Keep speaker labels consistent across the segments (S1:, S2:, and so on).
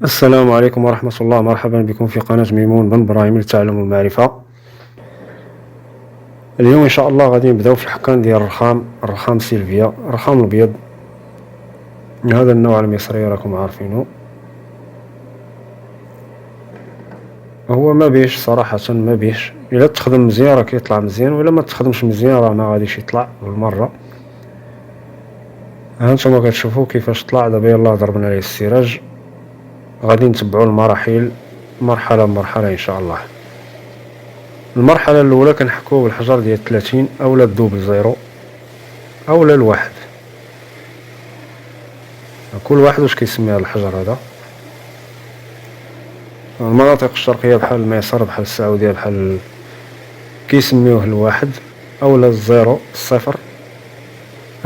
S1: السلام عليكم ورحمة الله. مرحبا بكم في قناة ميمون بن إبراهيم للتعلم والمعرفة. اليوم إن شاء الله غادي نبداو في الحكان ديال الرخام سيلفيا، الرخام الأبيض من هذا النوع المصري راكم عارفينه. هو ما بيش صراحة، ما بيش إلا تخدم مزيان راه كيطلع مزيان، وإلا ما تخدمش مزيان راه ما غاديش يطلع بالمرة. هانتوما كتشوفوا كيفاش طلع. دابا يلاه ضربنا عليه السراج، غادي نتبعوا المراحل مرحلة بمرحلة إن شاء الله. المرحلة الأولى كنحكوه بالحجر ديال 30 أولا الدوبل زيرو أولا الواحد، كل واحد واش كيسمي هذا الحجر هذا. المناطق الشرقية بحال مصر بحال السعودية بحال كيسميوه الواحد أولا الزيرو الصفر.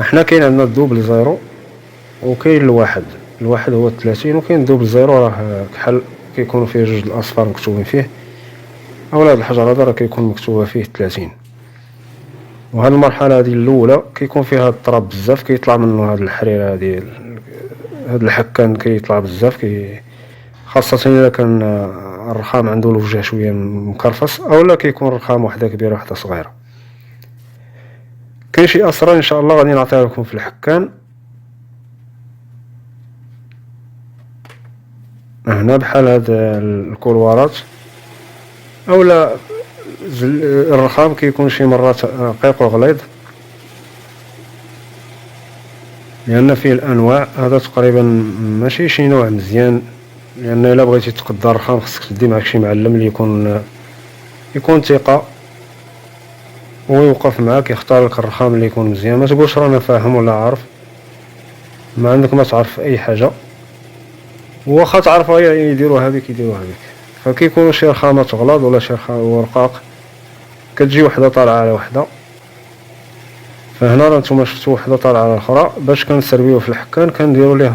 S1: احنا كاين عندنا الدوبل زيرو وكاين الواحد. الواحد هو 30 وكاين الدوبل زيرو راه بحال كيكونوا فيه جوج الأصفار مكتوبين فيه، أولا هذا الحجر هذا راه كيكون مكتوبة فيه 30. وهاد المرحلة هادي الأولى كيكون فيها التراب بزاف، كيطلع منه هاد الحريرة هادي، هاد الحكان كيطلع بزاف خاصة إلا كان الرخام عنده الوجه شوية مكرفس، أولا كيكون الرخام وحدة كبيرة وحدة صغيرة. كاين شي أسرار إن شاء الله غادي نعطيها لكم في الحكان هنا، بحال هاد الكولوارات أولا الرخام كيكون شي مرات رقيق وغليظ، لأن فيه الأنواع. هذا تقريبا ماشي شي نوع مزيان، لأن إلا بغيتي تقدر الرخام خصك تدي معاك شي معلم اللي يكون ثقة ويوقف معاك يختار لك الرخام اللي يكون مزيان. ما تقولش رانا فاهم ولا عارف، ما عندك ما تعرف أي حاجة، واخا تعرفها يديروا هذيك يديروا هذيك. فكيكونوا شي رخامات غلاظ ولا شي ورقاق كتجي وحدة طالعة على وحدة. فهنا راه نتوما شفتوا وحدة طالعة على الأخرى. باش كنسربيوه في الحكان كنديروا ليه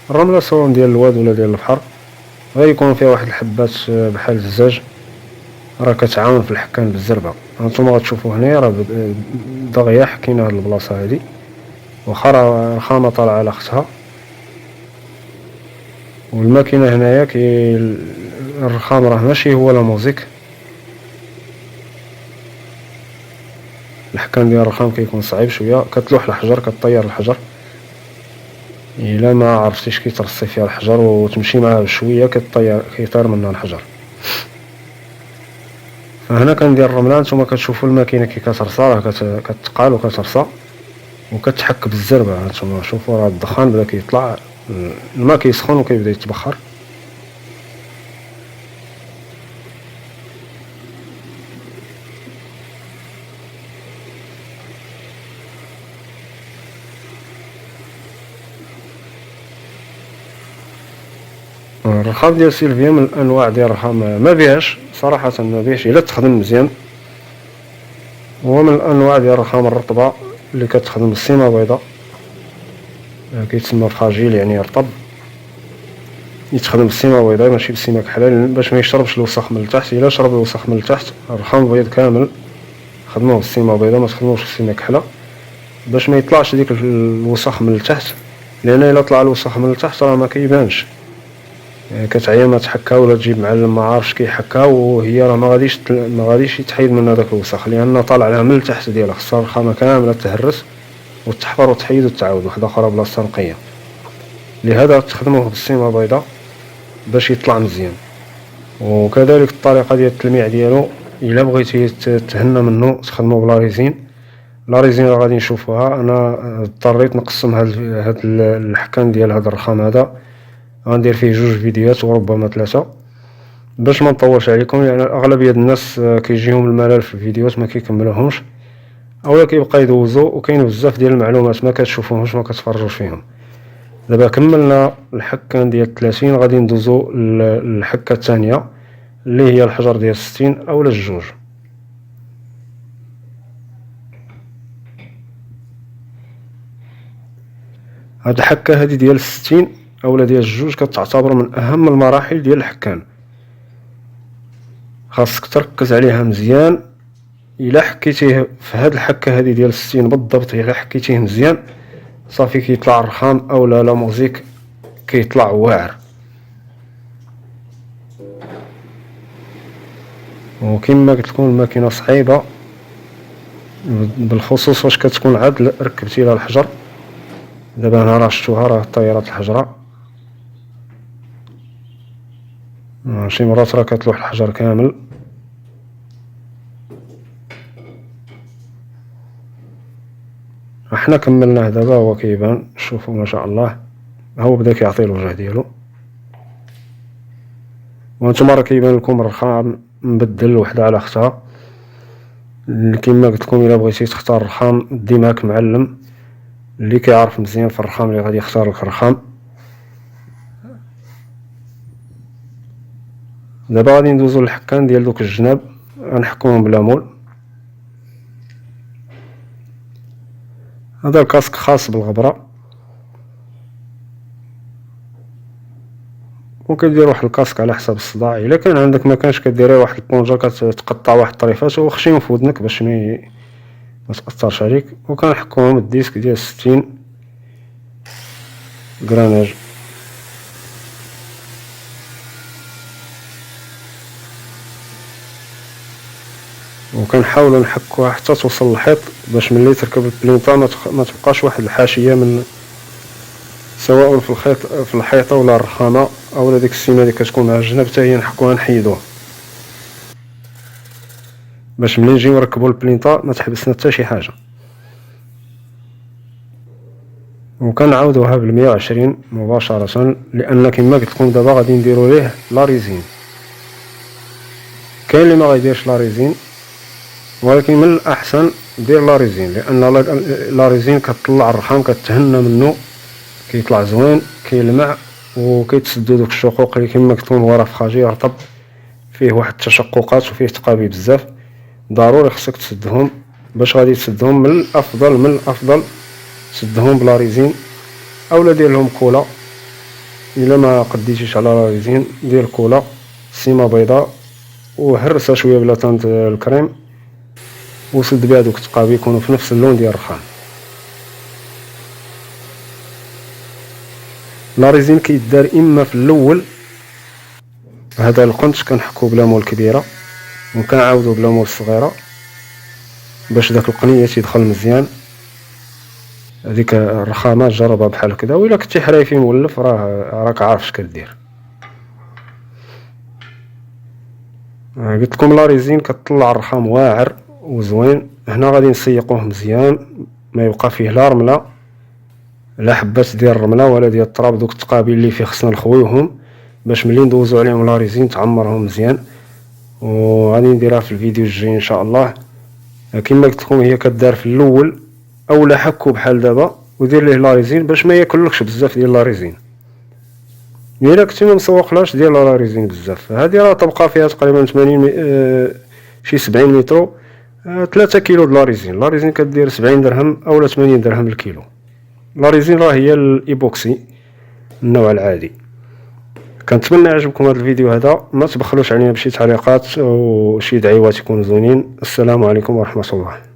S1: الرملة سواء ديال الواد ولا ديال البحر، غير يكون فيها واحد الحبات بحال الزجاج، راه كتعاون في الحكان بالزربة. هانتوما غتشوفوا هنايا راه دغيا حكينا هاد البلاصة هادي، واخا راه رخامة طالعة على اختها. والماكينة هنايا الرخام راه ماشي هو لا موزيك. الحكان ديال الرخام كيكون صعيب شوية، كتلوح الحجر كطير الحجر، الا ما عرفتيش كيترصي فيها الحجر وتمشي معاه بشوية كيطير منها الحجر. فهنا كندير الرملة. نتوما كتشوفوا الماكينة كي كترصى راه كتقال وكترصى وكتحك بالزربة. هانتوما شوفوا راه الدخان بدا كيطلع، الماء كيسخن وكيبدا يتبخر. الرخام ديال سيلفيا من الانواع ديال الرخام ما بيهاش صراحة، ما بيهاش الا تخدم مزيان. هو من الانواع ديال الرخام الرطبة اللي كتخدم بالسيمة بيضاء، كيتسمى فراجيل يعني رطب. يتخدم بالسيمة بيضاء ماشي بالسيمة كحلال، باش ما يشربش الوسخ من التحت. الا شرب الوسخ من التحت الرخام البيض كامل خدموه بالسيمة بيضاء، ما تخدموش بالسيمة كحلة باش ما يطلعش ديك الوسخ من التحت. لان الا طلع الوسخ من التحت راه ما كيبانش، كتعيا ما تحكا ولا تجيب معلم ما عارفش كيحكا، وهي راه ما غاديش يتحيد من هذاك الوسخ، لان طالع لها من التحت ديالها. خصها الرخامه كامله تهرس وتحفر وتحيد وتعاود وحده اخرى بلاصه نقيه. لهذا تخدموه بالسيمه بيضاء باش يطلع مزيان. وكذلك الطريقه ديال التلميع ديالو، الا بغيتي تهنى منه تخدمو بلا ريزين. لا ريزين راه غادي نشوفوها. انا اضطريت نقسم هاد الحكان ديال هاد الرخام هذا، غندير فيه جوج فيديوهات وربما 3 باش ما نطولش عليكم، لان يعني اغلبيه الناس كيجيهم الملل في الفيديوهات ما كيكملوهمش اولا كيبقى يدوزو، وكاين بزاف ديال المعلومات ما كتشوفوهمش ما كتفرجوش فيهم. دابا كملنا الحكان ديال 30، غادي ندوزو للحكه الثانيه اللي هي الحجر ديال 60 اولا الجوج. هاد الحكه هادي ديال 60 اولا ديال الجوج كتعتبر من اهم المراحل ديال الحكان، خاصك تركز عليها مزيان. الا حكيتيه في هاد الحكه هادي ديال 60 بالضبط، الا حكيتيه مزيان صافي كيطلع الرخام اولا لا موزيك كيطلع واعر. وكما قلت لكم الماكينه صعيبه بالخصوص واش كتكون عاد ركبتي لها الحجر. دابا هنا راه شفتوها راه طيرات الحجره، شي مرات راه كتلوح الحجر كامل. احنا كملناه دابا هو كيبان، شوفوا ما شاء الله هو بدا كيعطي الوجه ديالو. وانتم راه كيبان لكم الرخام مبدل وحده على اختها. كما قلت لكم الا بغيتي تختار الرخام دي معاك معلم اللي كيعرف مزيان في الرخام اللي غادي يختار لك الرخام. دابا غادي ندوزو للحكان ديال دوك الجناب، غنحكوهم بلا مول. هذا الكاسك خاص بالغبره، وكدير واحد الكاسك على حساب الصداع. الا كان عندك ما كانش كديري واحد البونجا كتقطع واحد الطريفات وخشيهم في ودنك باش ما تاثرش عليك. وكنحكوهم الديسك ديال 60 غراناج. وكنحاولوا نحكوها حتى توصل للحيط باش ملي تركب البلينطا ما تبقاش واحد الحاشيه من سواء في الحيطه ولا الرخامه اولا ديك السيمه اللي كتكون على الجناب حتى هي نحكوها نحيدوها باش ملي نجيو نركبوا البلينطا ما تحبسنا حتى شي حاجه. وكنعاودوها بال120 مباشره، لان كما قلت لكم دابا غادي نديروا ليه لا ريزين. كاين اللي ما غايديرش لا ريزين، ولكن من الاحسن دير لا ريزين، لان لا ريزين كتطلع الرخام كتهنى منه، كيطلع زوين كيلمع وكيتسدو دوك الشقوق اللي كما قلت لكم هو راه فخاجي رطب فيه واحد التشققات وفيه تقابي بزاف. ضروري خصك تسدهم. باش غادي تسدهم من الافضل تسدهم بلا ريزين اولا دير لهم كولا. الا ما قديتيش على لا ريزين دير كولا سيمه بيضاء وهرسها شويه بلا تانت الكريم وسد بها دوك التقابي يكونوا في نفس اللون ديال الرخام. لا ريزين كيدار اما في الاول، هذا القنت كنحكو بلا مول كبيره وكنعاودو بلا مول صغيره باش داك القنيه يدخل مزيان. هذيك الرخامه جربها بحال هكذا، وإلا كنتي حرايفي مولف راك عارف اش كدير. قلت لكم لا ريزين كتطلع الرخام واعر وزوين. هنا غادي نسيقوه مزيان ما يبقى فيه لا رمله لا حبات ديال الرمله ولا ديال التراب. دوك التقابيل اللي فيه خصنا نخويوهم باش ملي ندوزو عليهم لا ريزين تعمرهم مزيان. وغادي نديرها في الفيديو الجاي ان شاء الله. كما قلت لكم هي كدار في الاول اولا حكو بحال دابا ودير ليه لا ريزين باش ما ياكلكش بزاف ديال لا ريزين. الا كنتي ما مسوقلاش ديال لا ريزين بزاف. هذه راه تبقى فيها تقريبا 80 شي 70 متر 3 كيلو د لا ريزين. لا ريزين كدير 70 درهم اولا 80 درهم الكيلو. لا ريزين راه هي الايبوكسي النوع العادي. كنتمنى يعجبكم هذا الفيديو هذا. ما تبخلوش علينا بشي تعليقات وشي دعيوات يكونوا زوينين. السلام عليكم ورحمه الله.